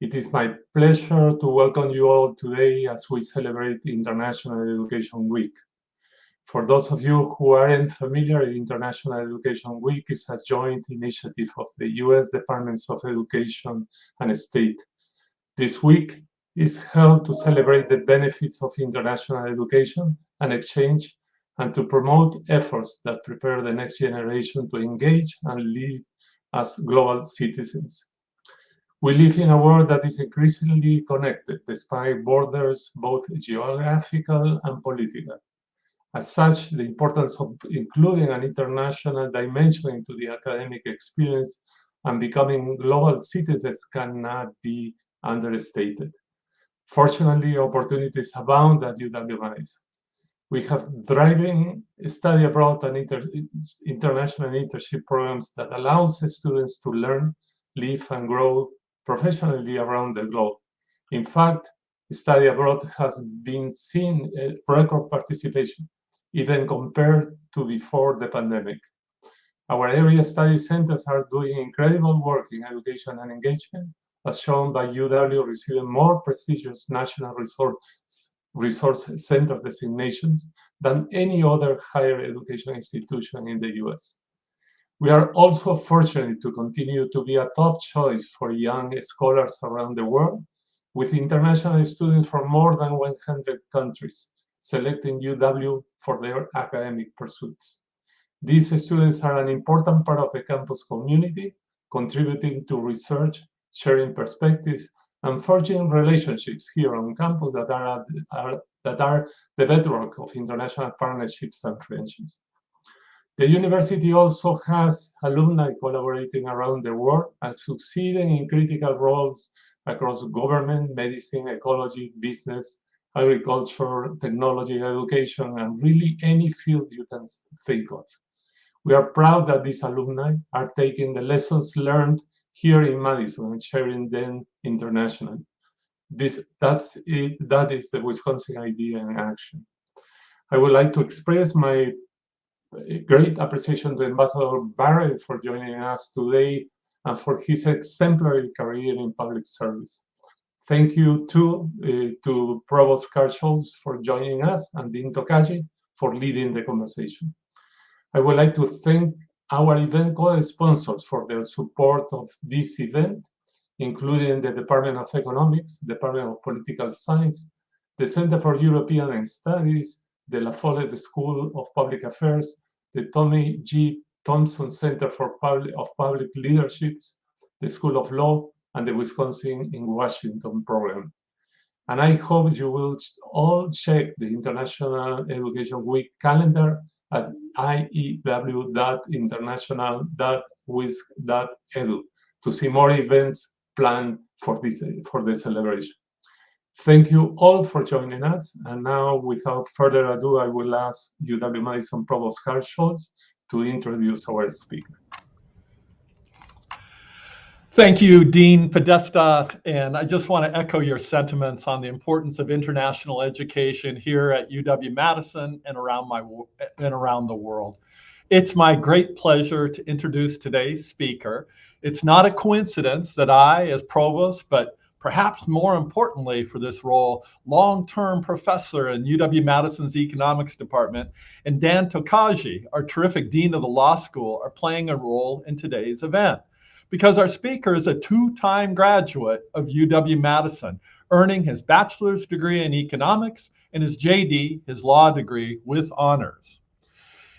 It is my pleasure to welcome you all today as we celebrate International Education Week. For those of you who aren't familiar, International Education Week is a joint initiative of the US Departments of Education and State. This week is held to celebrate the benefits of international education and exchange and to promote efforts that prepare the next generation to engage and lead as global citizens. We live in a world that is increasingly connected despite borders, both geographical and political. As such, the importance of including an international dimension into the academic experience and becoming global citizens cannot be understated. Fortunately, opportunities abound at UW-Madison. We have thriving study abroad and international internship programs that allows students to learn, live, and grow professionally around the globe. In fact, study abroad has been seen record participation, even compared to before the pandemic. Our area study centers are doing incredible work in education and engagement, as shown by UW receiving more prestigious national resource center designations than any other higher education institution in the US. We are also fortunate to continue to be a top choice for young scholars around the world, with international students from more than 100 countries selecting UW for their academic pursuits. These students are an important part of the campus community, contributing to research, sharing perspectives, and forging relationships here on campus that are the bedrock of international partnerships and friendships. The university also has alumni collaborating around the world and succeeding in critical roles across government, medicine, ecology, business, agriculture, technology, education, and really any field you can think of. We are proud that these alumni are taking the lessons learned here in Madison and sharing them internationally. That is the Wisconsin idea in action. I would like to express my great appreciation to Ambassador Barrett for joining us today and for his exemplary career in public service. Thank you too to Provost Carl Schultz for joining us and Dean Tokaji for leading the conversation. I would like to thank our event co-sponsors for their support of this event, including the Department of Economics, Department of Political Science, the Center for European Studies, the La Follette School of Public Affairs, the Tommy G. Thompson Center for Public Leadership, the School of Law, and the Wisconsin in Washington program. And I hope you will all check the International Education Week calendar at iew.international.wisc.edu to see more events planned for the celebration. Thank you all for joining us. And now, without further ado, I will ask UW-Madison Provost Carl Schultz to introduce our speaker. Thank you, Dean Podesta, and I just want to echo your sentiments on the importance of international education here at UW-Madison and around the world. It's my great pleasure to introduce today's speaker. It's not a coincidence that I, as provost, but perhaps more importantly for this role, long-term professor in UW-Madison's economics department, and Dan Tokaji, our terrific dean of the law school, are playing a role in today's event. Because our speaker is a two-time graduate of UW-Madison, earning his bachelor's degree in economics and his JD, his law degree, with honors.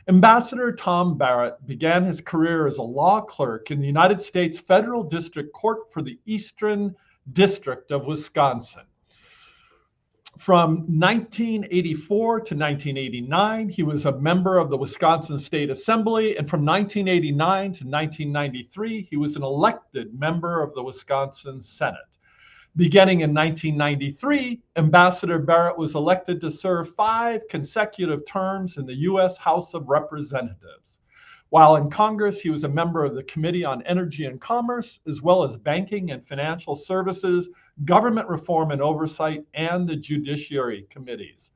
Ambassador Tom Barrett began his career as a law clerk in the United States Federal District Court for the Eastern District of Wisconsin. From 1984 to 1989, he was a member of the Wisconsin State Assembly, and from 1989 to 1993, he was an elected member of the Wisconsin Senate. Beginning in 1993, Ambassador Barrett was elected to serve 5 consecutive terms in the U.S. House of Representatives. While in Congress, he was a member of the Committee on Energy and Commerce, as well as Banking and Financial Services, Government Reform and Oversight, and the Judiciary Committees.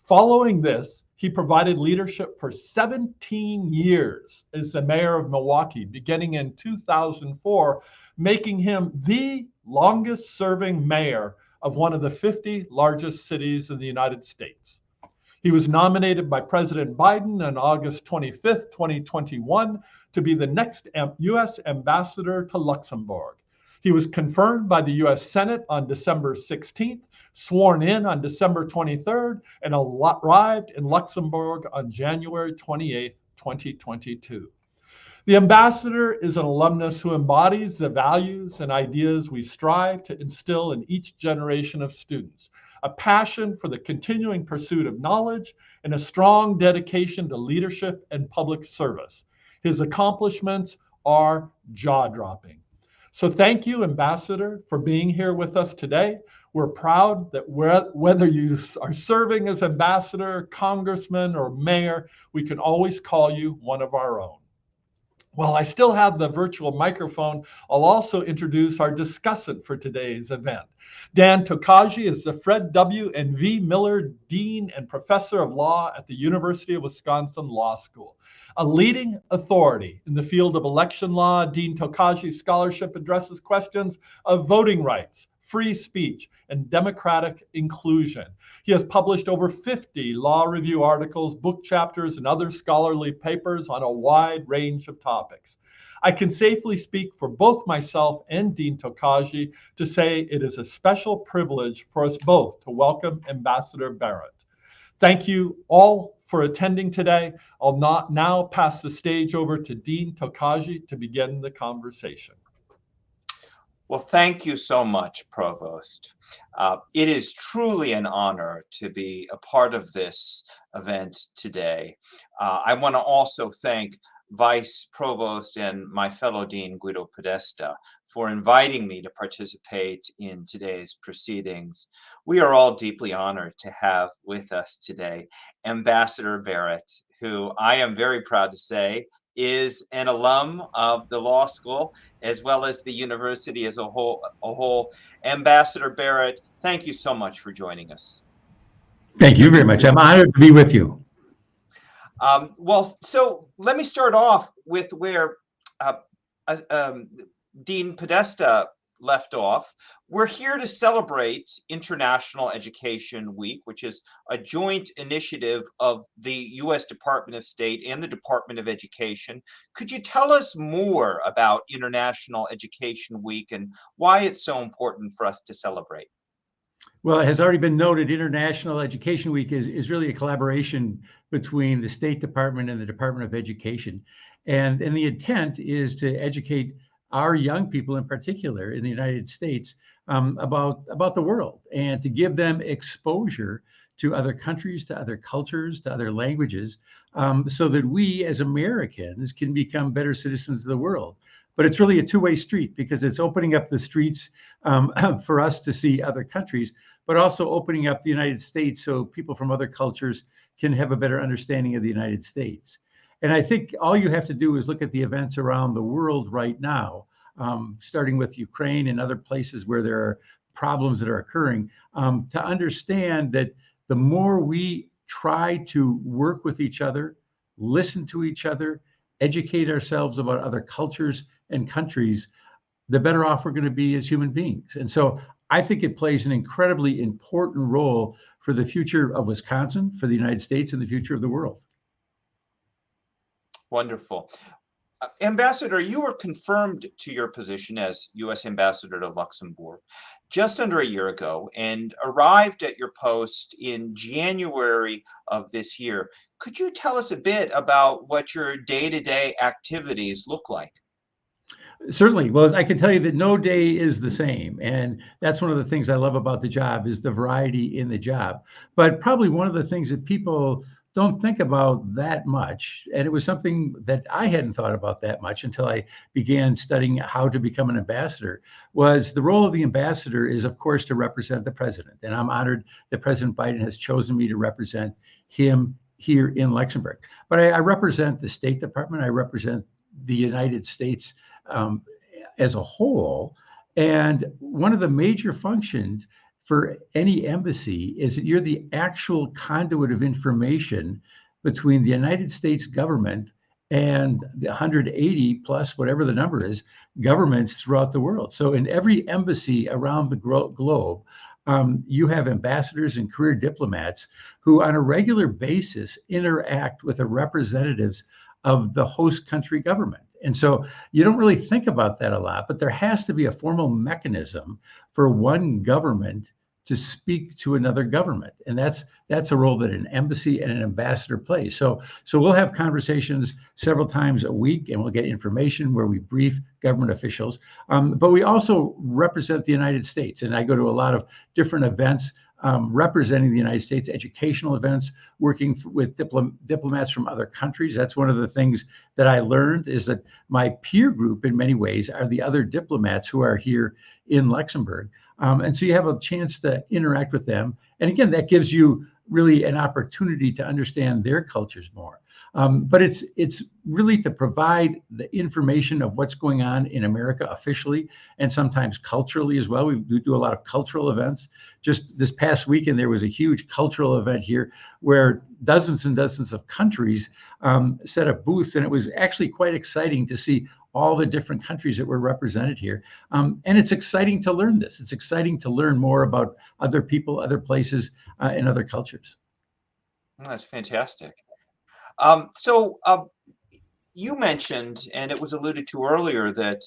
Following this, he provided leadership for 17 years as the mayor of Milwaukee, beginning in 2004, making him the longest serving mayor of one of the 50 largest cities in the United States. He was nominated by President Biden on August 25th, 2021, to be the next U.S. ambassador to Luxembourg. He was confirmed by the U.S. Senate on December 16th, sworn in on December 23rd, and arrived in Luxembourg on January 28th, 2022. The ambassador is an alumnus who embodies the values and ideas we strive to instill in each generation of students, a passion for the continuing pursuit of knowledge, and a strong dedication to leadership and public service. His accomplishments are jaw-dropping. So thank you, Ambassador, for being here with us today. We're proud that whether you are serving as ambassador, congressman, or mayor, we can always call you one of our own. While I still have the virtual microphone, I'll also introduce our discussant for today's event. Dan Tokaji is the Fred W. and V. Miller Dean and Professor of Law at the University of Wisconsin Law School. A leading authority in the field of election law, Dean Tokaji's scholarship addresses questions of voting rights, free speech, and democratic inclusion. He has published over 50 law review articles, book chapters, and other scholarly papers on a wide range of topics. I can safely speak for both myself and Dean Tokaji to say it is a special privilege for us both to welcome Ambassador Barrett. Thank you all for attending today. I'll now pass the stage over to Dean Tokaji to begin the conversation. Well, thank you so much, Provost. It is truly an honor to be a part of this event today. I want to also thank Vice Provost and my fellow Dean Guido Podesta for inviting me to participate in today's proceedings. We are all deeply honored to have with us today Ambassador Barrett, who I am very proud to say is an alum of the law school as well as the university as a whole. Ambassador Barrett, thank you so much for joining us. Thank you very much. I'm honored to be with you. Well, so let me start off with where Dean Podesta left off. We're here to celebrate International Education Week, which is a joint initiative of the U.S. Department of State and the Department of Education. Could you tell us more about International Education Week and why it's so important for us to celebrate? Well, it has already been noted, International Education Week is really a collaboration between the State Department and the Department of Education. And the intent is to educate our young people in particular in the United States about the world and to give them exposure to other countries, to other cultures, to other languages, so that we as Americans can become better citizens of the world. But it's really a two-way street because it's opening up the streets for us to see other countries, but also opening up the United States so people from other cultures can have a better understanding of the United States. And I think all you have to do is look at the events around the world right now, starting with Ukraine and other places where there are problems that are occurring, to understand that the more we try to work with each other, listen to each other, educate ourselves about other cultures and countries, the better off we're going to be as human beings. And so I think it plays an incredibly important role for the future of Wisconsin, for the United States, and the future of the world. Wonderful. Ambassador, you were confirmed to your position as U.S. Ambassador to Luxembourg just under a year ago and arrived at your post in January of this year. Could you tell us a bit about what your day-to-day activities look like? Certainly. Well, I can tell you that no day is the same. And that's one of the things I love about the job is the variety in the job. But probably one of the things that people don't think about that much, and it was something that I hadn't thought about that much until I began studying how to become an ambassador, was the role of the ambassador is, of course, to represent the president. And I'm honored that President Biden has chosen me to represent him here in Luxembourg. But I represent the State Department. I represent the United States as a whole. And one of the major functions for any embassy is that you're the actual conduit of information between the United States government and the 180 plus, whatever the number is, governments throughout the world. So in every embassy around the globe, you have ambassadors and career diplomats who on a regular basis interact with the representatives of the host country government. And so you don't really think about that a lot, but there has to be a formal mechanism for one government to speak to another government. And that's a role that an embassy and an ambassador plays. So we'll have conversations several times a week, and we'll get information where we brief government officials. But we also represent the United States. And I go to a lot of different events representing the United States, educational events, working with diplomats from other countries. That's one of the things that I learned, is that my peer group in many ways are the other diplomats who are here in Luxembourg. And so you have a chance to interact with them. And again, that gives you really an opportunity to understand their cultures more. But it's really to provide the information of what's going on in America officially, and sometimes culturally as well. We do a lot of cultural events. Just this past weekend, there was a huge cultural event here where dozens and dozens of countries set up booths, and it was actually quite exciting to see all the different countries that were represented here. And it's exciting to learn this. It's exciting to learn more about other people, other places, and other cultures. That's fantastic. You mentioned, and it was alluded to earlier, that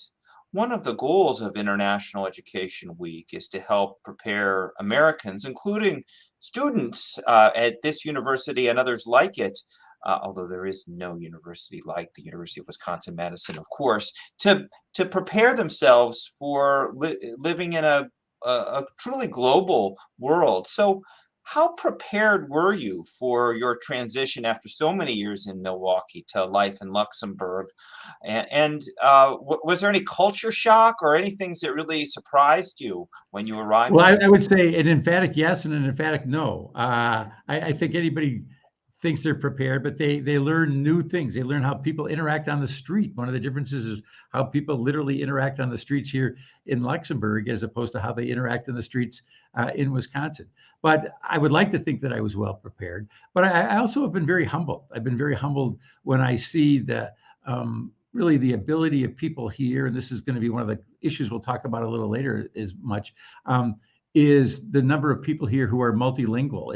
one of the goals of International Education Week is to help prepare Americans, including students at this university and others like it, although there is no university like the University of Wisconsin-Madison, of course, to prepare themselves for living in a truly global world. So how prepared were you for your transition after so many years in Milwaukee to life in Luxembourg? And was there any culture shock or any things that really surprised you when you arrived? Well, I would say an emphatic yes and an emphatic no. I think anybody thinks they're prepared, but they learn new things. They learn how people interact on the street. One of the differences is how people literally interact on the streets here in Luxembourg as opposed to how they interact in the streets in Wisconsin. But I would like to think that I was well prepared. But I also have been very humbled. I've been very humbled when I see the really the ability of people here, and this is going to be one of the issues we'll talk about a little later is the number of people here who are multilingual.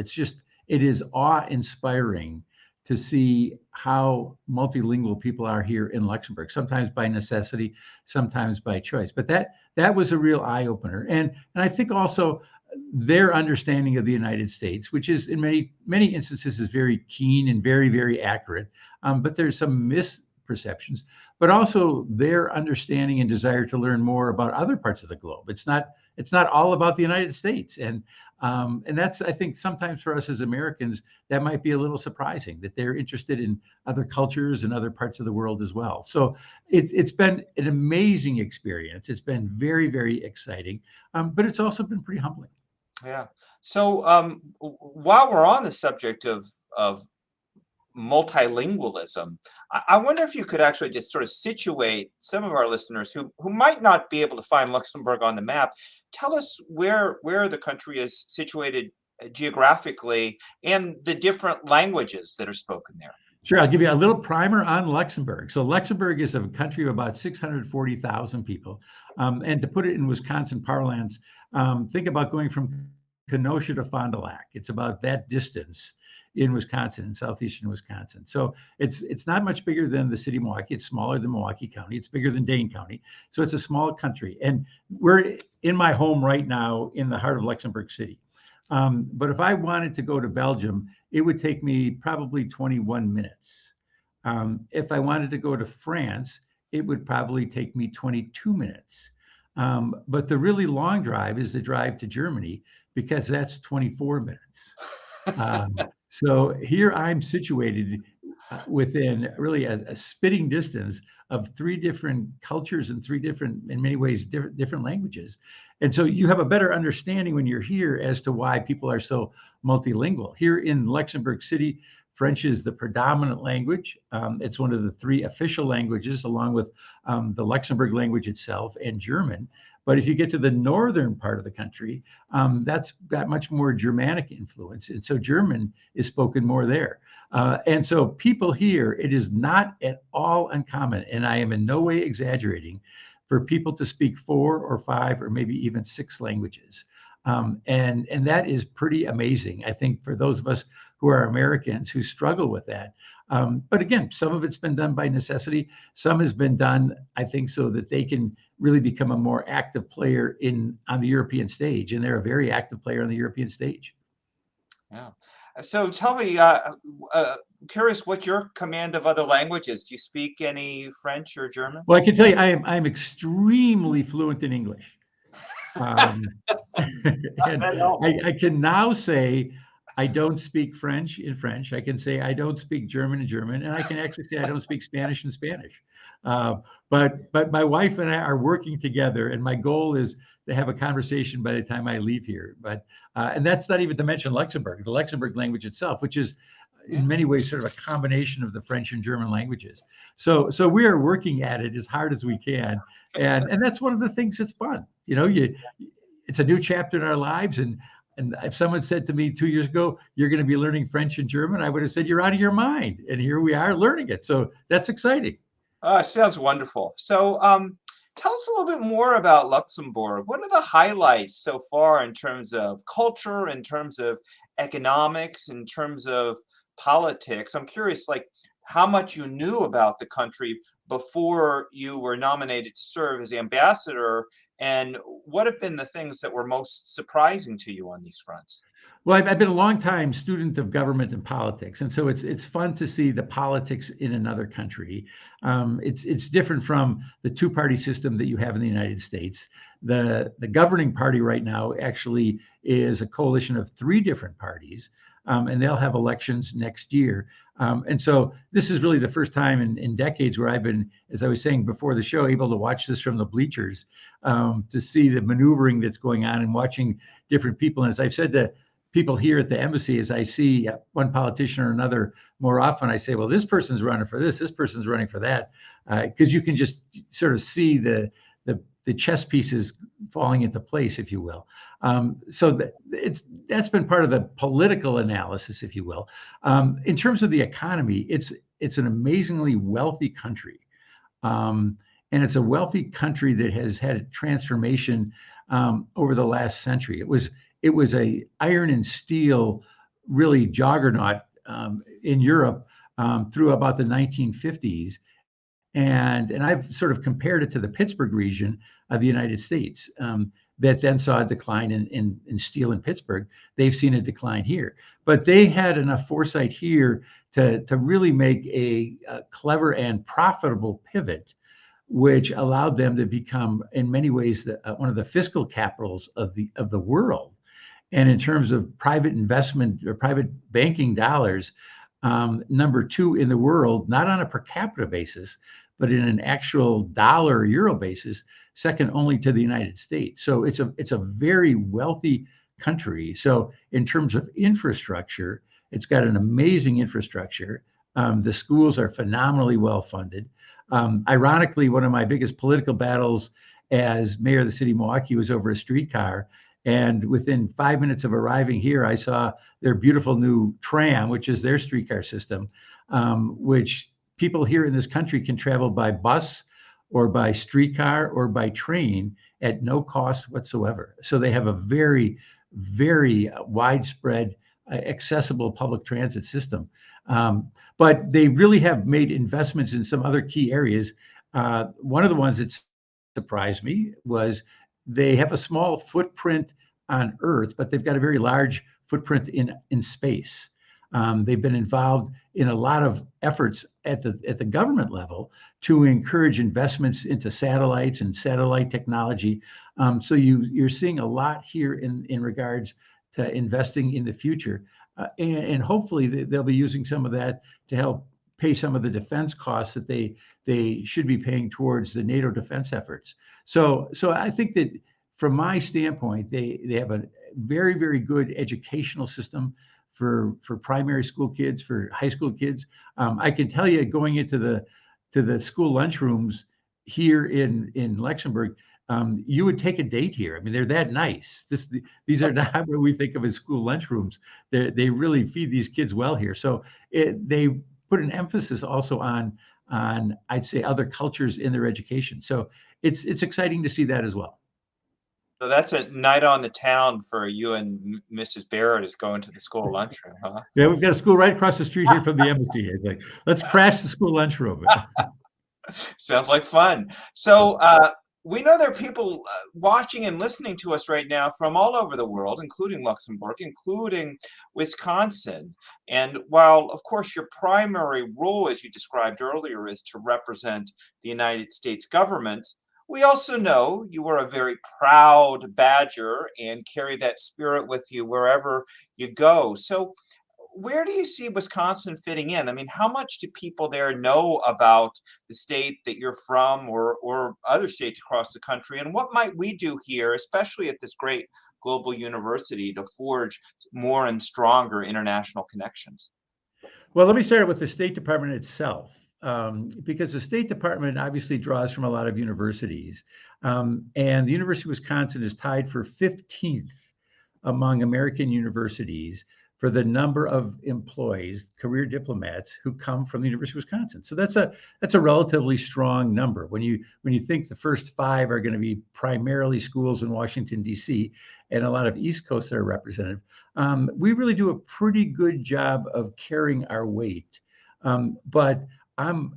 It is awe-inspiring to see how multilingual people are here in Luxembourg, sometimes by necessity, sometimes by choice. But that was a real eye-opener. And I think also their understanding of the United States, which is in many instances is very keen and very, very accurate, but there's some misperceptions, but also their understanding and desire to learn more about other parts of the globe. It's not all about the United States. And that's, I think, sometimes for us as Americans, that might be a little surprising that they're interested in other cultures and other parts of the world as well. So it's been an amazing experience. It's been very, very exciting, but it's also been pretty humbling. Yeah. So while we're on the subject of multilingualism, I wonder if you could actually just sort of situate some of our listeners who might not be able to find Luxembourg on the map. Tell us where the country is situated geographically and the different languages that are spoken there. Sure, I'll give you a little primer on Luxembourg. So Luxembourg is a country of about 640,000 people. And to put it in Wisconsin parlance, think about going from Kenosha to Fond du Lac. It's about that distance in Wisconsin, in southeastern Wisconsin. So it's not much bigger than the city of Milwaukee. It's smaller than Milwaukee County. It's bigger than Dane County. So it's a small country. And we're in my home right now in the heart of Luxembourg City. But if I wanted to go to Belgium, it would take me probably 21 minutes. If I wanted to go to France, it would probably take me 22 minutes. But the really long drive is the drive to Germany, because that's 24 minutes. So here I'm situated within really a spitting distance of three different cultures and three different, in many ways, different languages. And so you have a better understanding when you're here as to why people are so multilingual. Here in Luxembourg City, French is the predominant language. It's one of the three official languages, along with the Luxembourg language itself and German. But if you get to the northern part of the country, that's got much more Germanic influence. And so German is spoken more there. And so people here, it is not at all uncommon, and I am in no way exaggerating, for people to speak 4 or 5 or maybe even 6 languages. And that is pretty amazing, I think, for those of us who are Americans who struggle with that. But again, some of it's been done by necessity. Some has been done, I think, so that they can really become a more active player on the European stage. And they're a very active player on the European stage. Yeah. So tell me, curious what your command of other languages. Do you speak any French or German? Well, I can tell you, I'm extremely fluent in English. And I can now say I don't speak French in French. I can say I don't speak German in German, and I can actually say I don't speak Spanish in Spanish. But my wife and I are working together, and my goal is to have a conversation by the time I leave here. And that's not even to mention Luxembourg, the Luxembourg language itself, which is in many ways sort of a combination of the French and German languages. So we are working at it as hard as we can, and that's one of the things that's fun. You know, it's a new chapter in our lives, and if someone said to me 2 years ago, "You're going to be learning French and German," I would have said, "You're out of your mind." And here we are learning it. So that's exciting. It sounds wonderful. So tell us a little bit more about Luxembourg. What are the highlights so far in terms of culture, in terms of economics, in terms of politics? I'm curious, like, how much you knew about the country before you were nominated to serve as ambassador, and what have been the things that were most surprising to you on these fronts? Well, I've been a long time student of government and politics, and so it's fun to see the politics in another country. It's different from the two-party system that you have in the United States. The governing party right now actually is a coalition of 3 different parties, and they'll have elections next year. And so this is really the first time in decades where I've been, as I was saying before the show, able to watch this from the bleachers, to see the maneuvering that's going on and watching different people. And as I've said to people here at the embassy, as I see one politician or another more often, I say, well, this person's running for this person's running for that, because you can just sort of see the chess pieces falling into place, if you will. So that's been part of the political analysis, if you will. In terms of the economy, it's an amazingly wealthy country. And it's a wealthy country that has had a transformation over the last century. It was a iron and steel, really juggernaut in Europe through about the 1950s. And I've sort of compared it to the Pittsburgh region of the United States, that then saw a decline in steel in Pittsburgh. They've seen a decline here. But they had enough foresight here to really make a clever and profitable pivot, which allowed them to become, in many ways, one of the fiscal capitals of the world. And in terms of private investment or private banking dollars, number 2 in the world, not on a per capita basis, but in an actual dollar or euro basis, second only to the United States. So it's a very wealthy country. So in terms of infrastructure, it's got an amazing infrastructure. The schools are phenomenally well funded. Ironically, one of my biggest political battles as mayor of the city of Milwaukee was over a streetcar. And within 5 minutes of arriving here, I saw their beautiful new tram, which is their streetcar system, which people here in this country can travel by bus or by streetcar or by train at no cost whatsoever. So they have a very, very widespread, accessible public transit system. But they really have made investments in some other key areas. One of the ones that surprised me was they have a small footprint on Earth, but they've got a very large footprint in space. They've been involved in a lot of efforts at the government level to encourage investments into satellites and satellite technology. So you're seeing a lot here in regards to investing in the future, and hopefully they'll be using some of that to help pay some of the defense costs that they should be paying towards the NATO defense efforts. So I think that from my standpoint, they have a very, very good educational system for primary school kids, for high school kids. I can tell you, going into the school lunchrooms here in Luxembourg, you would take a date here. I mean, they're that nice. These are not what we think of as school lunchrooms. They really feed these kids well here. So they put an emphasis also on I'd say other cultures in their education. So it's exciting to see that as well. So that's a night on the town for you and Mrs. Barrett, is going to the school lunchroom, huh? Yeah, we've got a school right across the street here from the embassy. It's like, let's crash the school lunchroom. Sounds like fun. So we know there are people watching and listening to us right now from all over the world, including Luxembourg, including Wisconsin. And while, of course, your primary role, as you described earlier, is to represent the United States government, we also know you are a very proud Badger and carry that spirit with you wherever you go. So where do you see Wisconsin fitting in? I mean, how much do people there know about the state that you're from, or other states across the country? And what might we do here, especially at this great global university, to forge more and stronger international connections? Well, let me start with the State Department itself, because the State Department obviously draws from a lot of universities. And the University of Wisconsin is tied for 15th among American universities for the number of employees, career diplomats, who come from the University of Wisconsin. So that's a relatively strong number. When you think the first 5 are going to be primarily schools in Washington, D.C., and a lot of East Coast that are represented, we really do a pretty good job of carrying our weight. But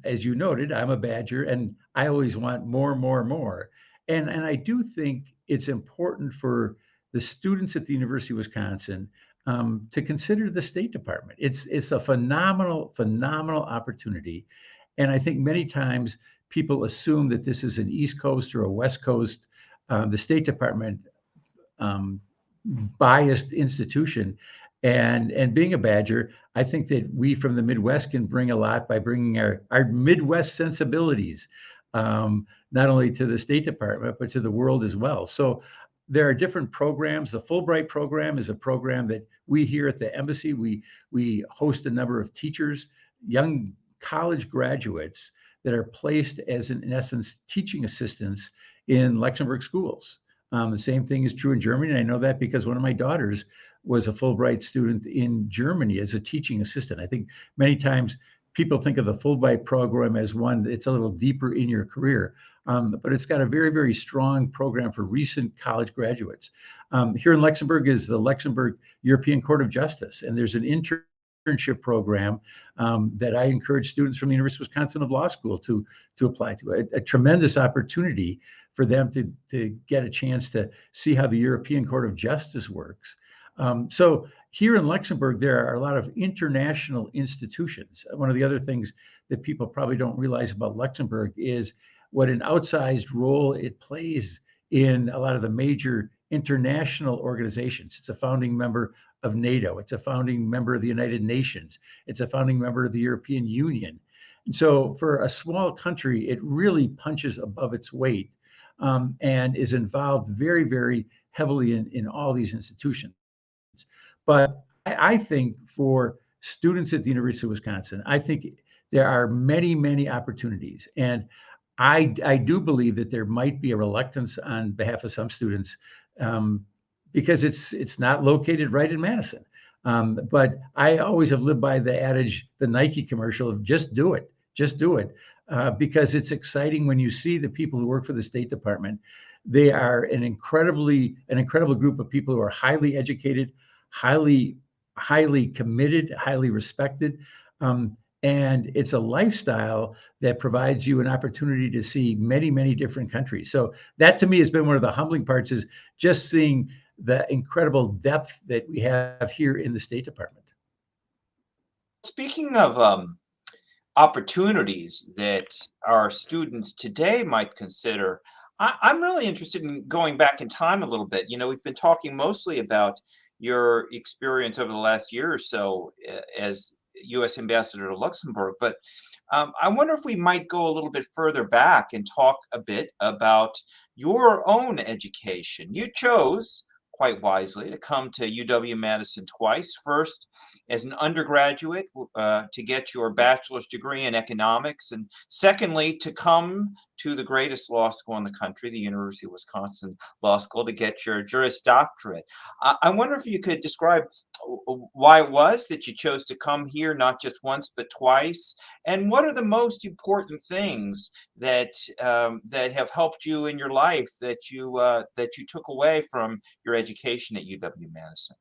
as you noted, I'm a Badger, and I always want more, more, more. And I do think it's important for the students at the University of Wisconsin to consider the State Department. It's a phenomenal opportunity. And I think many times people assume that this is an East Coast or a West Coast, the State Department biased institution. And being a Badger, I think that we from the Midwest can bring a lot by bringing our Midwest sensibilities, not only to the State Department, but to the world as well. So there are different programs. The Fulbright program is a program that we here at the embassy, we host a number of teachers, young college graduates that are placed as, in essence, teaching assistants in Luxembourg schools. The same thing is true in Germany. And I know that because one of my daughters was a Fulbright student in Germany as a teaching assistant. I think many times people think of the Fulbright program as one that's a little deeper in your career. But it's got a very, very strong program for recent college graduates. Here in Luxembourg is the Luxembourg European Court of Justice, and there's an internship program that I encourage students from the University of Wisconsin of Law School to apply to. A tremendous opportunity for them to get a chance to see how the European Court of Justice works. So here in Luxembourg, there are a lot of international institutions. One of the other things that people probably don't realize about Luxembourg is what an outsized role it plays in a lot of the major international organizations. It's a founding member of NATO. It's a founding member of the United Nations. It's a founding member of the European Union. And so for a small country, it really punches above its weight and is involved very, very heavily in all these institutions. But I think for students at the University of Wisconsin, I think there are many, many opportunities. And I do believe that there might be a reluctance on behalf of some students because it's not located right in Madison. But I always have lived by the adage, the Nike commercial of just do it, because it's exciting when you see the people who work for the State Department. They are an incredible group of people who are highly educated, highly committed, highly respected. And it's a lifestyle that provides you an opportunity to see many, many different countries. So that to me has been one of the humbling parts, is just seeing the incredible depth that we have here in the State Department. Speaking of opportunities that our students today might consider, I'm really interested in going back in time a little bit. You know, we've been talking mostly about your experience over the last year or so as U.S. Ambassador to Luxembourg, but I wonder if we might go a little bit further back and talk a bit about your own education. You chose, quite wisely, to come to UW-Madison twice. First, as an undergraduate to get your bachelor's degree in economics, and secondly, to come to the greatest law school in the country, the University of Wisconsin Law School, to get your Juris Doctorate. I wonder if you could describe why it was that you chose to come here, not just once, but twice, and what are the most important things that that have helped you in your life that you took away from your education at UW-Madison?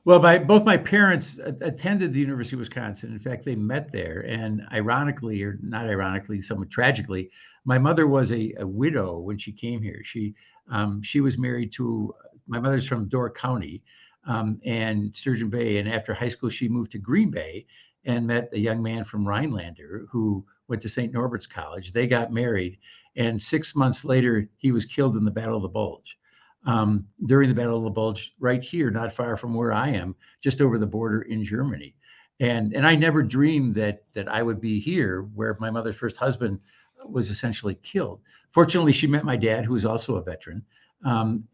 Well, both my parents attended the University of Wisconsin. In fact, they met there. And ironically, or not ironically, somewhat tragically, my mother was a widow when she came here. She was married to, my mother's from Door County and Sturgeon Bay. And after high school, she moved to Green Bay and met a young man from Rhinelander who went to St. Norbert's College. They got married. And 6 months later, he was killed in the Battle of the Bulge. During the Battle of the Bulge, right here, not far from where I am, just over the border in Germany. And I never dreamed that I would be here where my mother's first husband was essentially killed. Fortunately, she met my dad, who was also a veteran,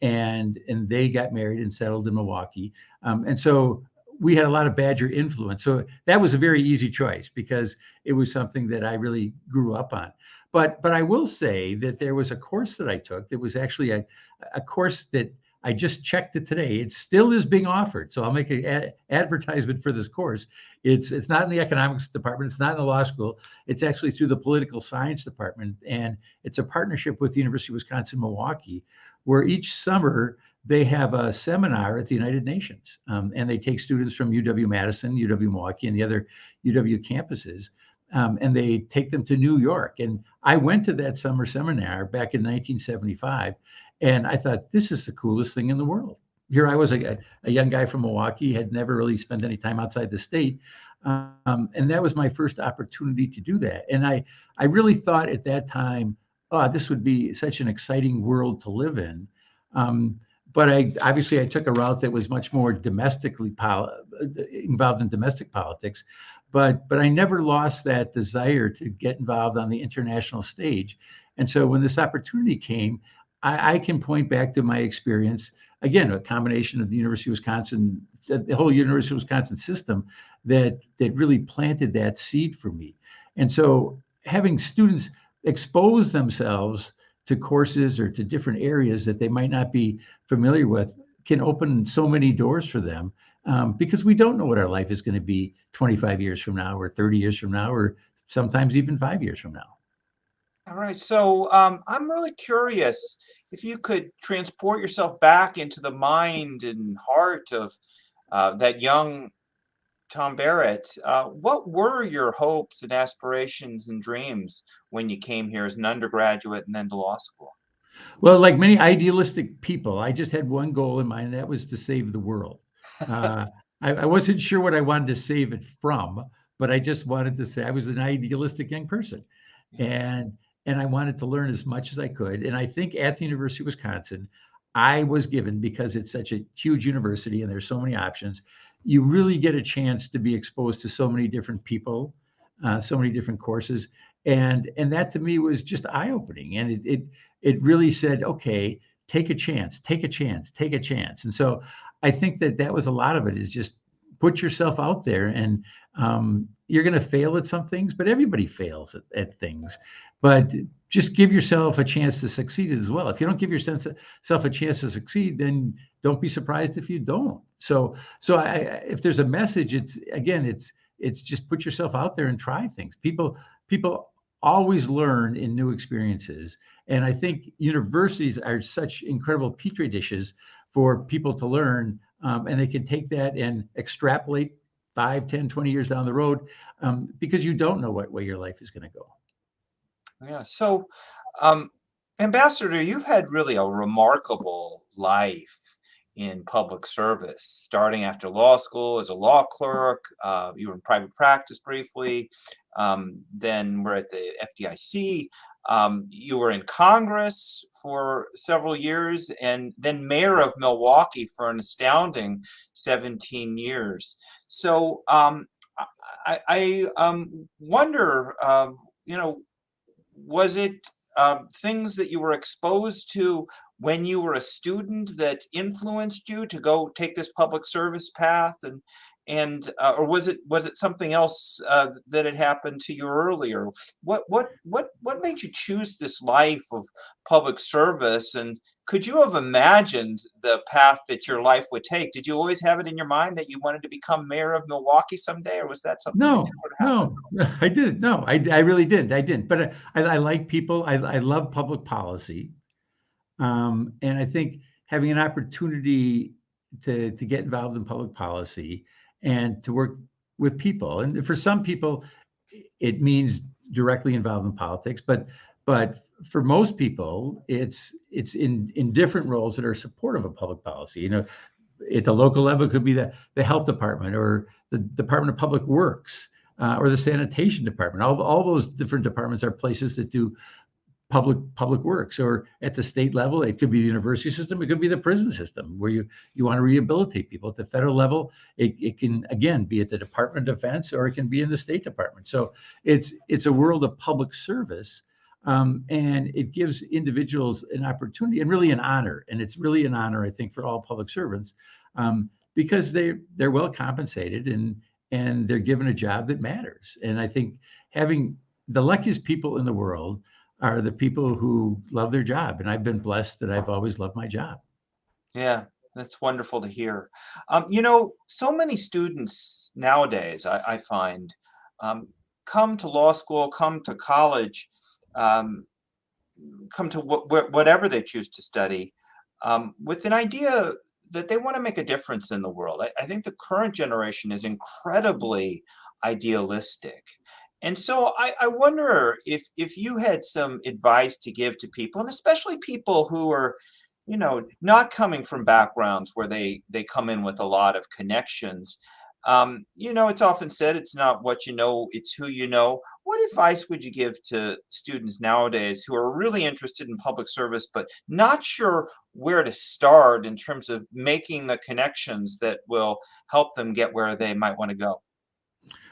and they got married and settled in Milwaukee. And so we had a lot of Badger influence. So that was a very easy choice because it was something that I really grew up on. But I will say that there was a course that I took that was actually a course that I just checked it today. It still is being offered. So I'll make an advertisement for this course. It's not in the economics department. It's not in the law school. It's actually through the political science department. And it's a partnership with the University of Wisconsin-Milwaukee, where each summer they have a seminar at the United Nations. And they take students from UW-Madison, UW-Milwaukee, and the other UW campuses. And they take them to New York. And I went to that summer seminar back in 1975. And I thought, this is the coolest thing in the world. Here I was, a young guy from Milwaukee, had never really spent any time outside the state. And that was my first opportunity to do that. And I really thought at that time, oh, this would be such an exciting world to live in. But I took a route that was much more domestically involved in domestic politics. But I never lost that desire to get involved on the international stage. And so when this opportunity came, I can point back to my experience, again, a combination of the University of Wisconsin, the whole University of Wisconsin system that really planted that seed for me. And so having students expose themselves to courses or to different areas that they might not be familiar with can open so many doors for them because we don't know what our life is going to be 25 years from now or 30 years from now, or sometimes even 5 years from now. All right, so I'm really curious if you could transport yourself back into the mind and heart of that young Tom Barrett. What were your hopes and aspirations and dreams when you came here as an undergraduate and then to law school? Well, like many idealistic people, I just had one goal in mind, and that was to save the world. I wasn't sure what I wanted to save it from, but I just wanted to say I was an idealistic young person. And I wanted to learn as much as I could. And I think at the University of Wisconsin, I was given, because it's such a huge university and there's so many options, you really get a chance to be exposed to so many different people, so many different courses. And that to me was just eye-opening. And it really said, okay, take a chance, take a chance, take a chance. And so I think that was a lot of it, is just put yourself out there. And you're going to fail at some things, but everybody fails at things. But just give yourself a chance to succeed as well. If you don't give yourself a chance to succeed, then don't be surprised if you don't. So if there's a message, it's just put yourself out there and try things. People always learn in new experiences. And I think universities are such incredible petri dishes for people to learn. And they can take that and extrapolate 5, 10, 20 years down the road because you don't know what way your life is going to go. Yeah. So, Ambassador, you've had really a remarkable life in public service, starting after law school as a law clerk. You were in private practice briefly. Then we're at the FDIC. You were in Congress for several years, and then mayor of Milwaukee for an astounding 17 years. So I wonder, was it things that you were exposed to when you were a student that influenced you to go take this public service path, or was it something else that had happened to you earlier? What made you choose this life of public service, and could you have imagined the path that your life would take? Did you always have it in your mind that you wanted to become mayor of Milwaukee someday, or was that something that No, just sort of happened? no, I didn't. No, I really didn't. I didn't. But I like people. I love public policy. And I think having an opportunity to get involved in public policy and to work with people, and for some people, it means directly involved in politics, but for most people, it's in different roles that are supportive of public policy. You know, at the local level, it could be the health department or the Department of Public Works or the sanitation department. All those different departments are places that do public works. Or at the state level, it could be the university system, it could be the prison system where you want to rehabilitate people. At the federal level, it can again be at the Department of Defense, or it can be in the State Department. So it's a world of public service, and it gives individuals an opportunity and really an honor. And it's really an honor, I think, for all public servants, because they're well compensated and they're given a job that matters. And I think having the luckiest people in the world are the people who love their job. And I've been blessed that I've always loved my job. Yeah, that's wonderful to hear. So many students nowadays, I find, come to law school, come to college, come to whatever they choose to study, with an idea that they want to make a difference in the world. I think the current generation is incredibly idealistic. And so I wonder if you had some advice to give to people, and especially people who are, not coming from backgrounds where they come in with a lot of connections. It's often said it's not what you know, it's who you know. What advice would you give to students nowadays who are really interested in public service, but not sure where to start in terms of making the connections that will help them get where they might want to go?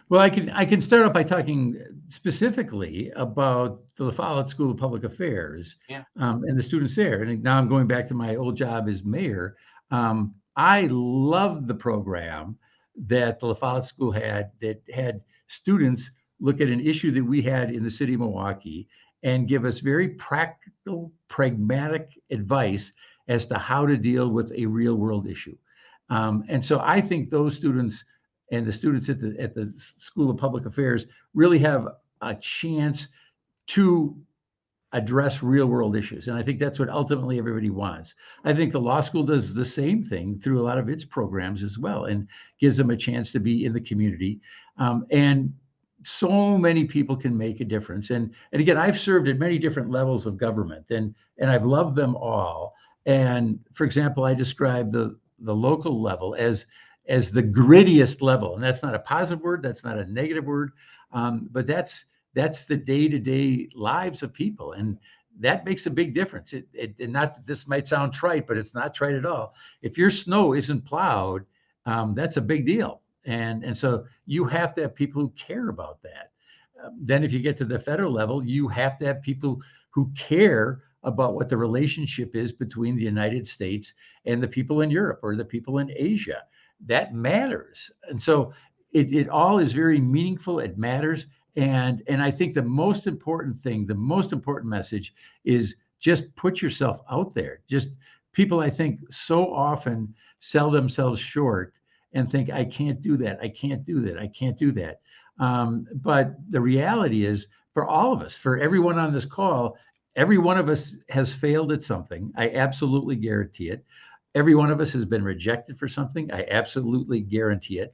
Well, I can start off by talking specifically about the La Follette School of Public Affairs, Yeah. And the students there. And now I'm going back to my old job as mayor. I loved the program that the La Follette School had, that had students look at an issue that we had in the city of Milwaukee and give us very practical, pragmatic advice as to how to deal with a real world issue. And so I think those students and the students at the School of Public Affairs really have a chance to address real world issues. And I think that's what ultimately everybody wants. I think the law school does the same thing through a lot of its programs as well, and gives them a chance to be in the community. And so many people can make a difference. And again, I've served at many different levels of government, and I've loved them all. And for example, I describe the local level as the grittiest level. And that's not a positive word, that's not a negative word, but that's the day-to-day lives of people. And that makes a big difference. And not that this might sound trite, but it's not trite at all. If your snow isn't plowed, that's a big deal. And so you have to have people who care about that. Then if you get to the federal level, you have to have people who care about what the relationship is between the United States and the people in Europe or the people in Asia. That matters. And so it all is very meaningful. It matters. And I think the most important thing, the most important message is just put yourself out there. Just people, I think, so often sell themselves short and think, I can't do that. I can't do that. I can't do that. But the reality is, for all of us, for everyone on this call, every one of us has failed at something. I absolutely guarantee it. Every one of us has been rejected for something. I absolutely guarantee it.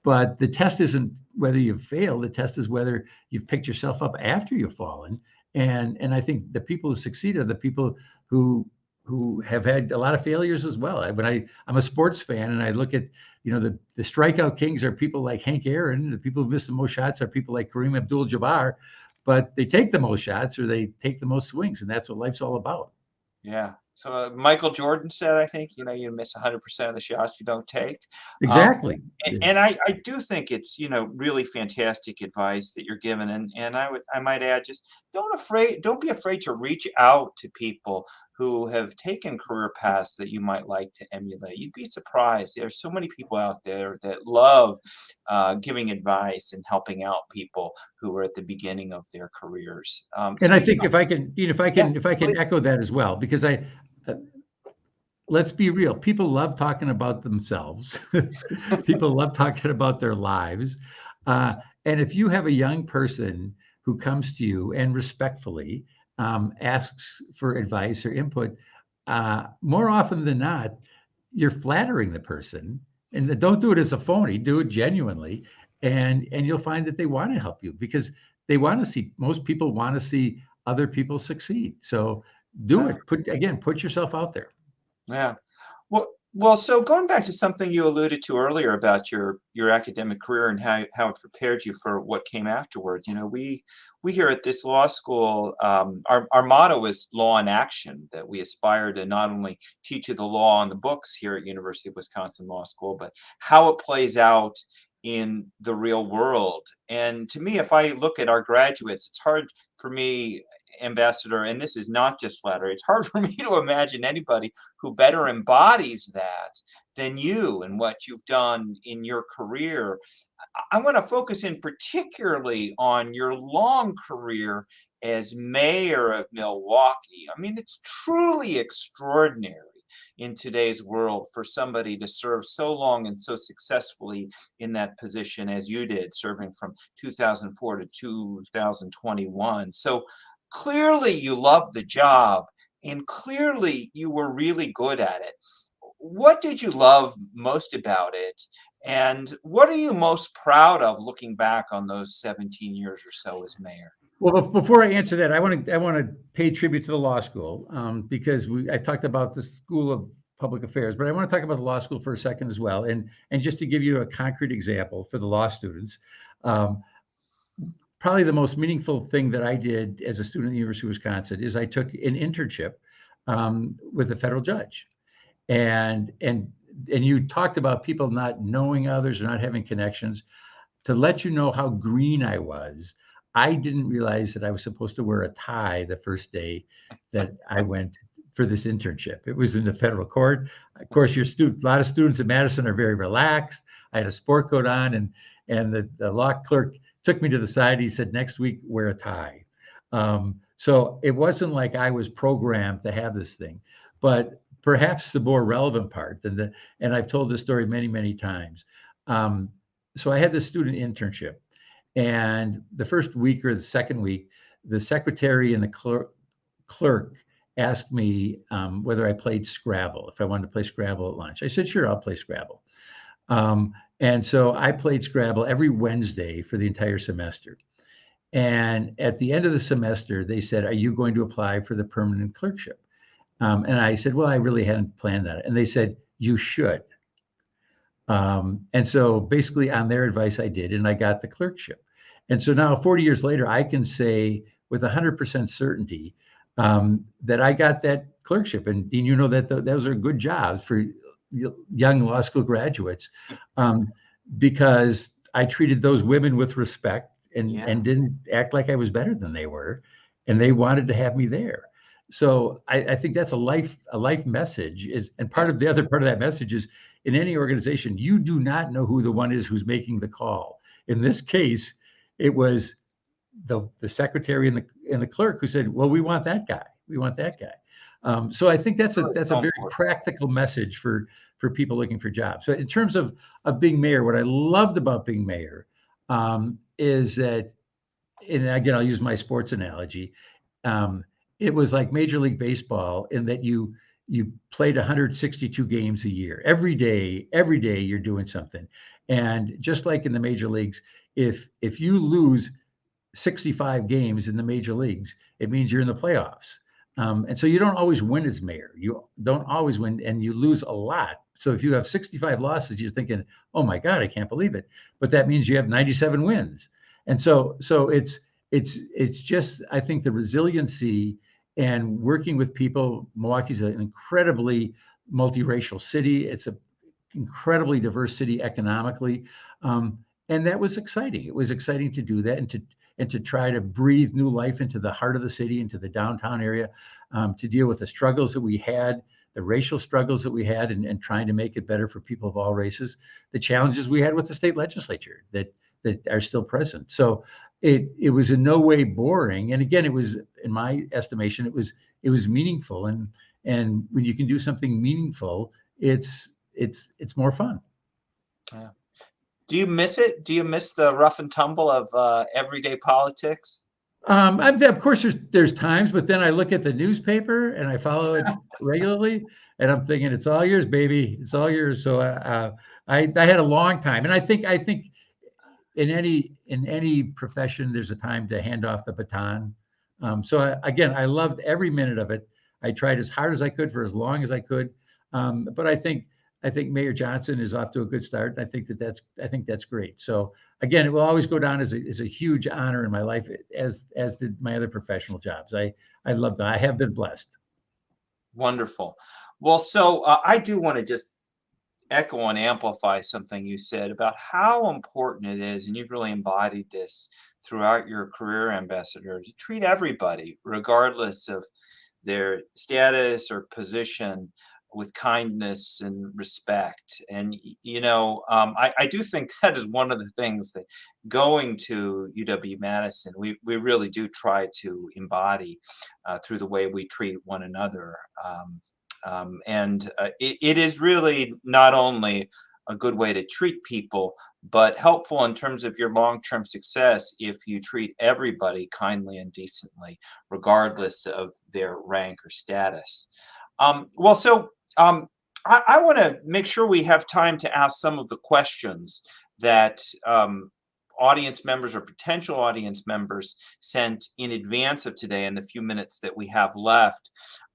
But the test isn't whether you've failed. The test is whether you've picked yourself up after you've fallen. And I think the people who succeed are the people who have had a lot of failures as well. I'm a sports fan, and I look at, the strikeout kings are people like Hank Aaron. The people who miss the most shots are people like Kareem Abdul-Jabbar. But they take the most shots, or they take the most swings, and that's what life's all about. Yeah. So Michael Jordan said, I think, you miss 100% of the shots you don't take. Exactly. And I do think it's, really fantastic advice that you're given. And I might add, just don't be afraid to reach out to people who have taken career paths that you might like to emulate. You'd be surprised. There's so many people out there that love giving advice and helping out people who are at the beginning of their careers. And I think if I can, if I can please. echo that as well, because let's be real. People love talking about themselves. People love talking about their lives. And if you have a young person who comes to you and respectfully asks for advice or input, more often than not, you're flattering the person. And don't do it as a phony, do it genuinely. And you'll find that they want to help you because they want to see, most people want to see other people succeed. So do it. Put yourself out there. Yeah. Well, so going back to something you alluded to earlier about your academic career and how it prepared you for what came afterwards. We here at this law school, our motto is law in action, that we aspire to not only teach you the law on the books here at University of Wisconsin Law School, but how it plays out in the real world. And to me, if I look at our graduates, it's hard for me, Ambassador, and this is not just flattery, it's hard for me to imagine anybody who better embodies that than you and what you've done in your career. I want to focus in particularly on your long career as mayor of Milwaukee. I mean, it's truly extraordinary in today's world for somebody to serve so long and so successfully in that position as you did, serving from 2004 to 2021. So clearly you loved the job and clearly you were really good at it. What did you love most about it? And what are you most proud of looking back on those 17 years or so as mayor? Well, before I answer that, I want to pay tribute to the law school because I talked about the School of Public Affairs, but I want to talk about the law school for a second as well. And just to give you a concrete example for the law students, probably the most meaningful thing that I did as a student at the University of Wisconsin is I took an internship with a federal judge. And you talked about people not knowing others or not having connections. To let you know how green I was, I didn't realize that I was supposed to wear a tie the first day that I went for this internship. It was in the federal court. Of course, a lot of students at Madison are very relaxed. I had a sport coat on, and the law clerk took me to the side. He said, next week, wear a tie. So it wasn't like I was programmed to have this thing. But perhaps the more relevant part, and I've told this story many, many times. So I had this student internship. And the first week or the second week, the secretary and the clerk asked me whether I played Scrabble, if I wanted to play Scrabble at lunch. I said, sure, I'll play Scrabble. And so I played Scrabble every Wednesday for the entire semester. And at the end of the semester, they said, are you going to apply for the permanent clerkship? And I said, well, I really hadn't planned that. And they said, you should. And so basically on their advice, I did, and I got the clerkship. And so now 40 years later, I can say with 100% certainty that I got that clerkship. And Dean, you know that those are good jobs for young law school graduates because I treated those women with respect and didn't act like I was better than they were. And they wanted to have me there. So I think that's a life message and part of that message is in any organization, you do not know who the one is who's making the call. In this case, it was the secretary and the clerk who said, well, we want that guy. We want that guy. So I think that's a very practical message for people looking for jobs. So in terms of being mayor, what I loved about being mayor is that, and again, I'll use my sports analogy. It was like Major League Baseball in that you played 162 games a year. Every day you're doing something. And just like in the major leagues, if you lose 65 games in the major leagues, it means you're in the playoffs. And so you don't always win as mayor. You don't always win, and you lose a lot. So if you have 65 losses, you're thinking, oh my God, I can't believe it. But that means you have 97 wins. And so it's just, I think the resiliency and working with people. Milwaukee's an incredibly multiracial city. It's an incredibly diverse city economically. And that was exciting. It was exciting to do that and to try to breathe new life into the heart of the city, into the downtown area, to deal with the struggles that we had, the racial struggles that we had, and trying to make it better for people of all races, the challenges we had with the state legislature that are still present. So it was in no way boring. And again, it was, in my estimation, it was meaningful. And when you can do something meaningful, it's more fun. Yeah. Do you miss it? Do you miss the rough and tumble of everyday politics? Of course, there's times, but then I look at the newspaper and I follow it regularly, and I'm thinking, it's all yours, baby. It's all yours. So I had a long time, and I think in any profession, there's a time to hand off the baton. So again, I loved every minute of it. I tried as hard as I could for as long as I could. But I think Mayor Johnson is off to a good start. And I think that's great. So again, it will always go down as a huge honor in my life, as did my other professional jobs. I love that. I have been blessed. Wonderful. Well, so I do want to just echo and amplify something you said about how important it is, and you've really embodied this throughout your career, Ambassador, to treat everybody, regardless of their status or position, with kindness and respect. And, I do think that is one of the things that going to UW-Madison, we really do try to embody through the way we treat one another. It is really not only a good way to treat people, but helpful in terms of your long-term success if you treat everybody kindly and decently, regardless of their rank or status. I want to make sure we have time to ask some of the questions that audience members or potential audience members sent in advance of today in the few minutes that we have left.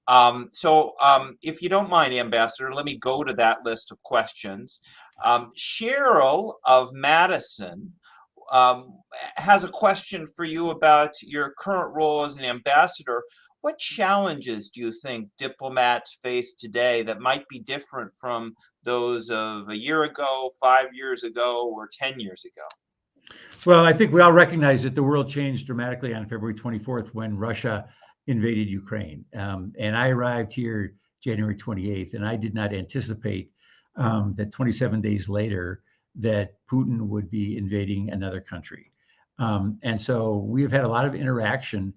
If you don't mind, Ambassador, let me go to that list of questions. Cheryl of Madison has a question for you about your current role as an ambassador. What challenges do you think diplomats face today that might be different from those of a year ago, 5 years ago, or 10 years ago? Well, I think we all recognize that the world changed dramatically on February 24th when Russia invaded Ukraine. And I arrived here January 28th, and I did not anticipate that 27 days later that Putin would be invading another country. And so we have had a lot of interaction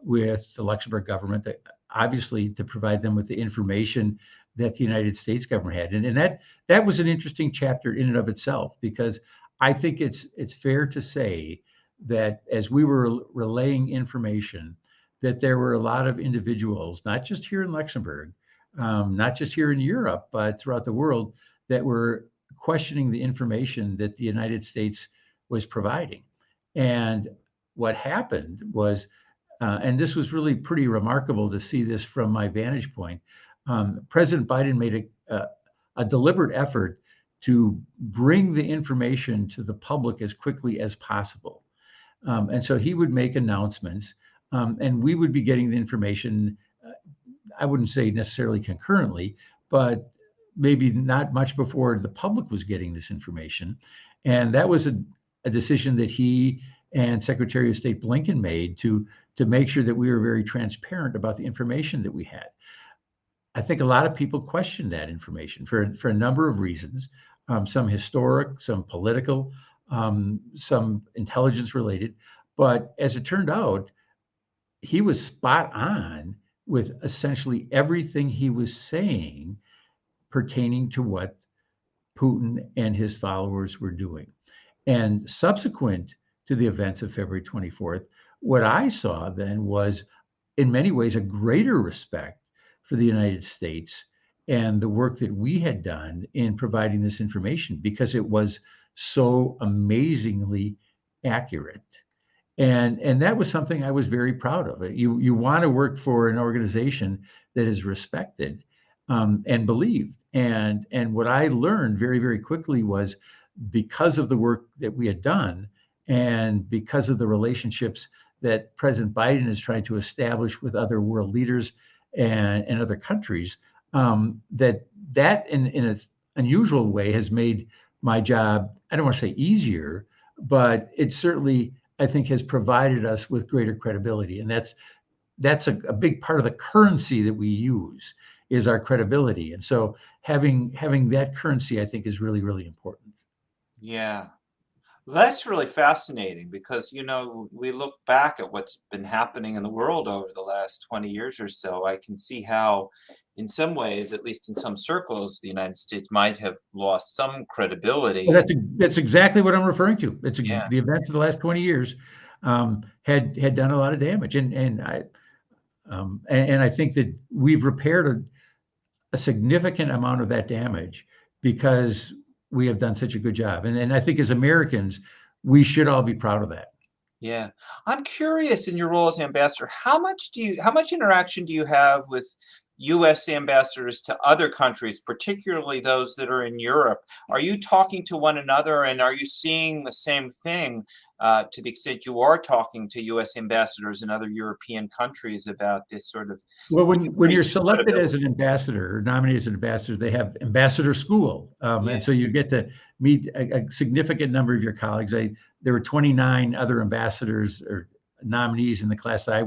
with the Luxembourg government, that obviously to provide them with the information that the United States government had. And that was an interesting chapter in and of itself, because I think it's fair to say that as we were relaying information, that there were a lot of individuals, not just here in Luxembourg, not just here in Europe, but throughout the world, that were questioning the information that the United States was providing. And what happened was, and this was really pretty remarkable to see this from my vantage point, President Biden made a deliberate effort to bring the information to the public as quickly as possible. And so he would make announcements, and we would be getting the information, I wouldn't say necessarily concurrently, but maybe not much before the public was getting this information. And that was a decision that he and Secretary of State Blinken made to make sure that we were very transparent about the information that we had. I think a lot of people questioned that information for a number of reasons, some historic, some political, some intelligence related. But as it turned out, he was spot on with essentially everything he was saying pertaining to what Putin and his followers were doing. And subsequent to the events of February 24th, what I saw then was, in many ways, a greater respect for the United States and the work that we had done in providing this information, because it was so amazingly accurate. And that was something I was very proud of. You want to work for an organization that is respected and believed. And what I learned very, very quickly was, because of the work that we had done and because of the relationships that President Biden is trying to establish with other world leaders and other countries, that in an unusual way has made my job, I don't want to say easier, but it certainly I think, has provided us with greater credibility. And that's a big part of the currency that we use is our credibility. And so having that currency, I think, is really, really important. Yeah. That's really fascinating because, we look back at what's been happening in the world over the last 20 years or so. I can see how, in some ways, at least in some circles, the United States might have lost some credibility. Well, that's exactly what I'm referring to. Yeah. The events of the last 20 years had done a lot of damage, and I think that we've repaired a significant amount of that damage because we have done such a good job. And I think as Americans, we should all be proud of that. Yeah. I'm curious, in your role as ambassador, how much interaction do you have with U.S. ambassadors to other countries, particularly those that are in Europe? Are you talking to one another, and are you seeing the same thing to the extent you are talking to U.S. ambassadors in other European countries about this sort of? Well, when you're selected as an ambassador or nominated as an ambassador, they have ambassador school, and so you get to meet a significant number of your colleagues. There were 29 other ambassadors or nominees in the class I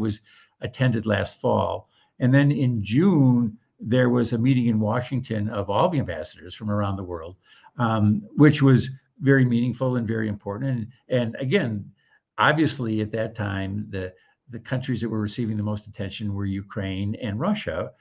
attended last fall. And then in June, there was a meeting in Washington of all the ambassadors from around the world, which was very meaningful and very important. And again, obviously at that time, the countries that were receiving the most attention were Ukraine and Russia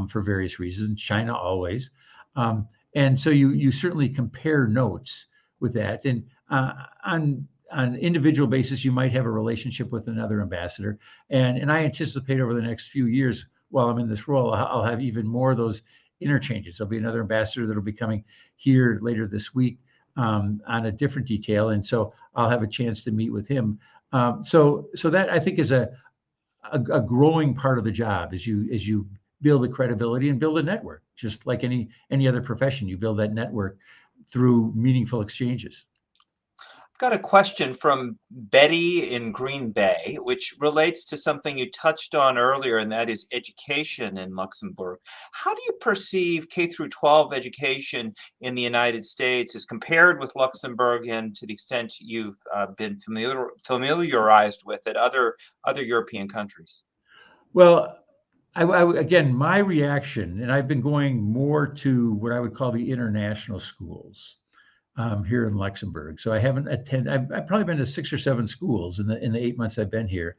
for various reasons, China always. And so you certainly compare notes with that. And on an individual basis, you might have a relationship with another ambassador. And I anticipate over the next few years, while I'm in this role, I'll have even more of those interchanges. There'll be another ambassador that'll be coming here later this week on a different detail. And so I'll have a chance to meet with him. So that, I think, is a growing part of the job as you build the credibility and build a network, just like any other profession. You build that network through meaningful exchanges. I've got a question from Betty in Green Bay, which relates to something you touched on earlier, and that is education in Luxembourg. How do you perceive K through 12 education in the United States as compared with Luxembourg, and to the extent you've been familiarized with it, other European countries? Well, again, my reaction, and I've been going more to what I would call the international schools here in Luxembourg. So I haven't attended. I've probably been to 6 or 7 schools in the 8 months I've been here,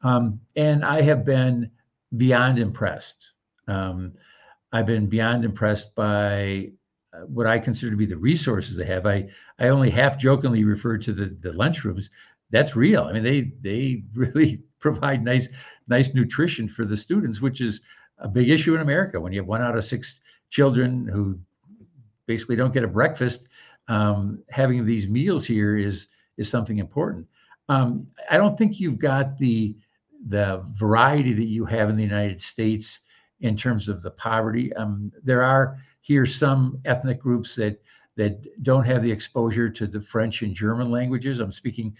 and I have been beyond impressed. I've been beyond impressed by what I consider to be the resources they have. I only half jokingly refer to the lunchrooms. That's real. I mean, they really provide nice nutrition for the students, which is a big issue in America. When you have 1 out of 6 children who basically don't get a breakfast, having these meals here is something important. I don't think you've got the variety that you have in the United States in terms of the poverty. There are here some ethnic groups that don't have the exposure to the French and German languages. I'm speaking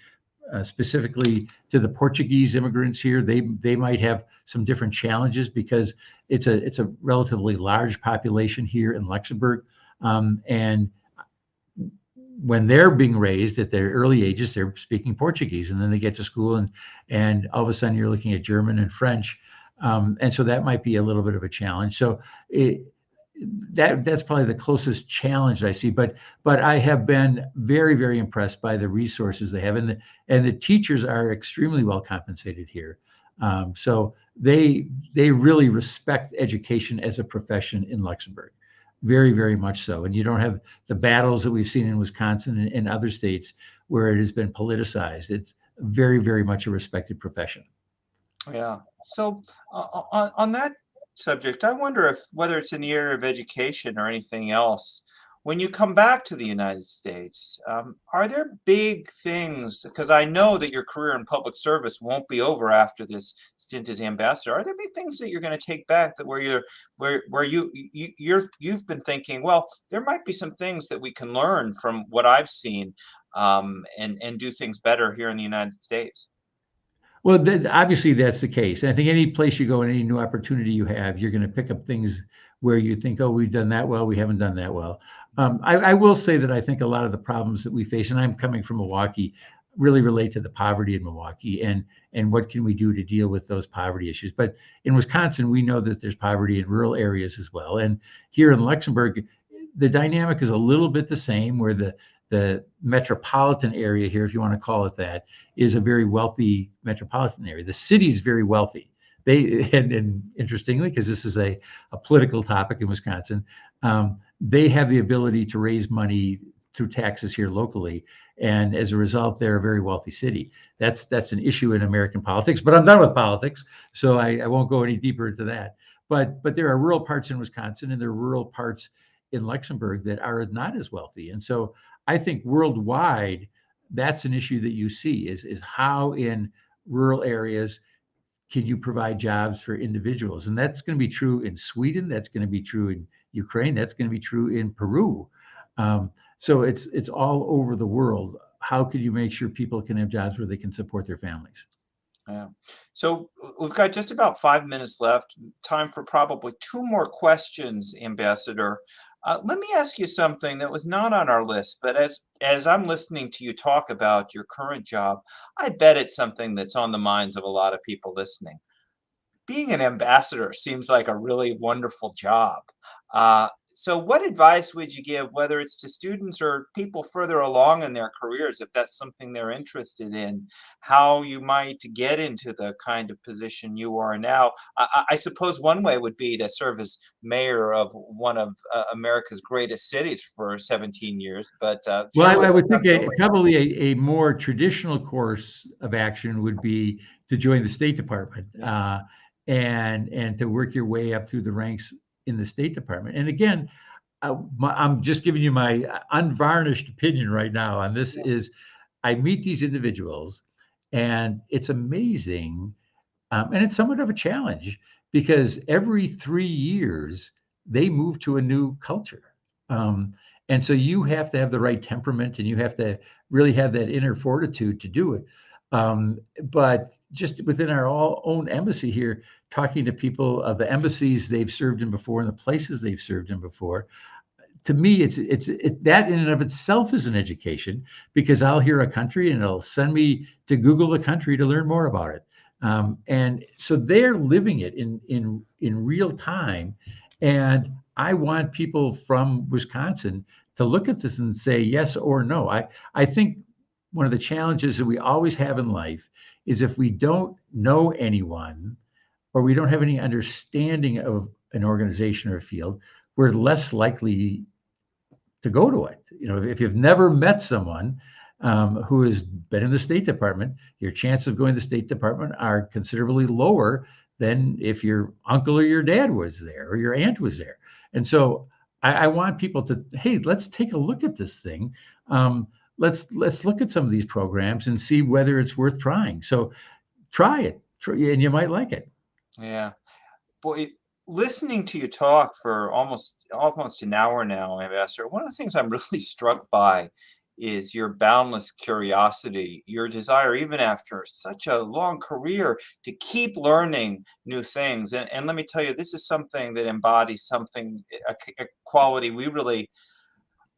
specifically to the Portuguese immigrants here. They might have some different challenges because it's a relatively large population here in Luxembourg, and when they're being raised at their early ages, they're speaking Portuguese, and then they get to school and all of a sudden you're looking at German and French. And so that might be a little bit of a challenge. So that's probably the closest challenge that I see, but I have been very, very impressed by the resources they have, and the teachers are extremely well compensated here. So they really respect education as a profession in Luxembourg. Very, very much so. And you don't have the battles that we've seen in Wisconsin and other states where it has been politicized. It's very, very much a respected profession. Yeah. So on that subject, I wonder whether it's in the area of education or anything else, when you come back to the United States, are there big things, because I know that your career in public service won't be over after this stint as ambassador. Are there big things that you're going to take back that where you've been thinking, well, there might be some things that we can learn from what I've seen and do things better here in the United States? Well, obviously that's the case. And I think any place you go and any new opportunity you have, you're going to pick up things where you think, oh, we've done that well, we haven't done that well. I will say that I think a lot of the problems that we face, and I'm coming from Milwaukee, really relate to the poverty in Milwaukee and what can we do to deal with those poverty issues. But in Wisconsin, we know that there's poverty in rural areas as well. And here in Luxembourg, the dynamic is a little bit the same, where the metropolitan area here, if you want to call it that, is a very wealthy metropolitan area. The city is very wealthy. And interestingly, because this is a political topic in Wisconsin, they have the ability to raise money through taxes here locally. And as a result, they're a very wealthy city. That's an issue in American politics, but I'm done with politics, so I won't go any deeper into that. But there are rural parts in Wisconsin and there are rural parts in Luxembourg that are not as wealthy. And so I think worldwide, that's an issue that you see is how in rural areas can you provide jobs for individuals? And that's going to be true in Sweden. That's going to be true in Ukraine. That's going to be true in Peru. So it's all over the world. How can you make sure people can have jobs where they can support their families? Yeah. So we've got just about 5 minutes left. Time for probably 2 more questions, Ambassador. Let me ask you something that was not on our list, but as I'm listening to you talk about your current job, I bet it's something that's on the minds of a lot of people listening. Being an ambassador seems like a really wonderful job. So what advice would you give, whether it's to students or people further along in their careers, if that's something they're interested in, how you might get into the kind of position you are now? I suppose one way would be to serve as mayor of one of America's greatest cities for 17 years. But well, I would think probably a more traditional course of action would be to join the State Department and to work your way up through the ranks in the State Department. And again, I'm just giving you my unvarnished opinion right now on this. Is I meet these individuals and it's amazing. And it's somewhat of a challenge because every 3 years they move to a new culture. And so you have to have the right temperament and you have to really have that inner fortitude to do it. But just within our own embassy here, talking to people of the embassies they've served in before and the places they've served in before, to me, it's that in and of itself is an education, because I'll hear a country and it'll send me to Google the country to learn more about it. And so they're living it in real time. And I want people from Wisconsin to look at this and say yes or no. I think one of the challenges that we always have in life is if we don't know anyone or we don't have any understanding of an organization or a field, we're less likely to go to it. You know, if you've never met someone who has been in the State Department, your chances of going to the State Department are considerably lower than if your uncle or your dad was there or your aunt was there. And so I want people to, hey, let's take a look at this thing. Let's look at some of these programs and see whether it's worth trying. So try it, and you might like it. Yeah, boy, listening to you talk for almost an hour now, Ambassador, one of the things I'm really struck by is your boundless curiosity, your desire, even after such a long career, to keep learning new things. And let me tell you, this is something that embodies a quality we really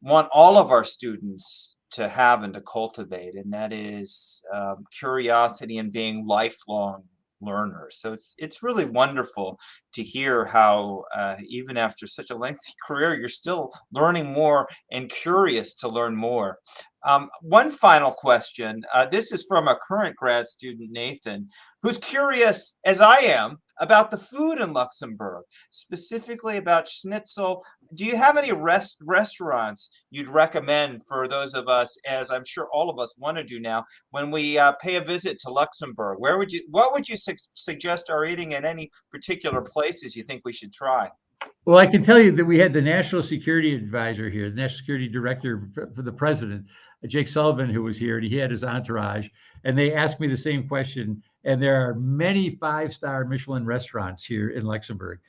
want all of our students to have and to cultivate, and that is curiosity and being lifelong learners. So it's really wonderful to hear how even after such a lengthy career, you're still learning more and curious to learn more. One final question. This is from a current grad student, Nathan, who's curious, as I am, about the food in Luxembourg, specifically about schnitzel. Do you have any restaurants you'd recommend for those of us, as I'm sure all of us want to do now, when we pay a visit to Luxembourg? What would you suggest our eating in any particular places you think we should try? Well, I can tell you that we had the National Security Advisor here, the National Security Director for the President, Jake Sullivan, who was here, and he had his entourage, and they asked me the same question. And there are many 5-star Michelin restaurants here in Luxembourg.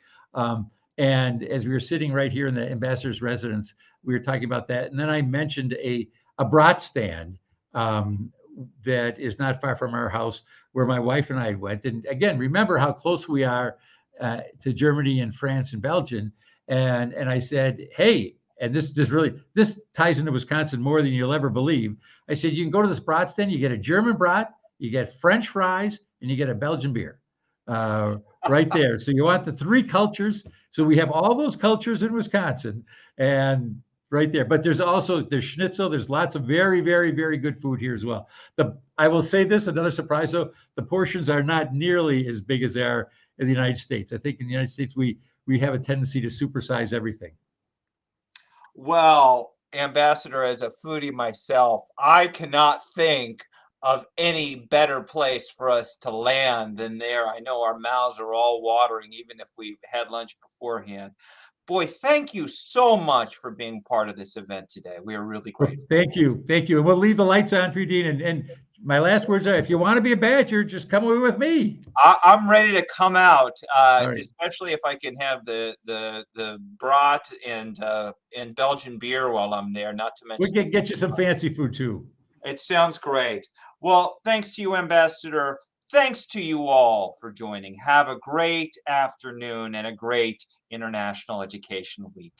And as we were sitting right here in the ambassador's residence, we were talking about that. And then I mentioned a brat stand that is not far from our house, where my wife and I went. And again, remember how close we are to Germany and France and Belgium. And I said, hey, and this ties into Wisconsin more than you'll ever believe. I said, you can go to this brat stand, you get a German brat, you get French fries, and you get a Belgian beer right there. So you want the three cultures. So we have all those cultures in Wisconsin, and right there. But there's schnitzel. There's lots of very, very, very good food here as well. I will say this, another surprise though, the portions are not nearly as big as they are in the United States. I think in the United States, we have a tendency to supersize everything. Well, Ambassador, as a foodie myself, I cannot think of any better place for us to land than there. I know our mouths are all watering, even if we had lunch beforehand. Boy, thank you so much for being part of this event today. We are really grateful. Well, thank you. And we'll leave the lights on for you, Dean. And my last words are, if you want to be a badger, just come away with me. I'm ready to come out, right. Especially if I can have the brat and Belgian beer while I'm there. Not to mention, we can get you some fancy food too. It sounds great. Well, thanks to you, Ambassador. Thanks to you all for joining. Have a great afternoon and a great International Education Week.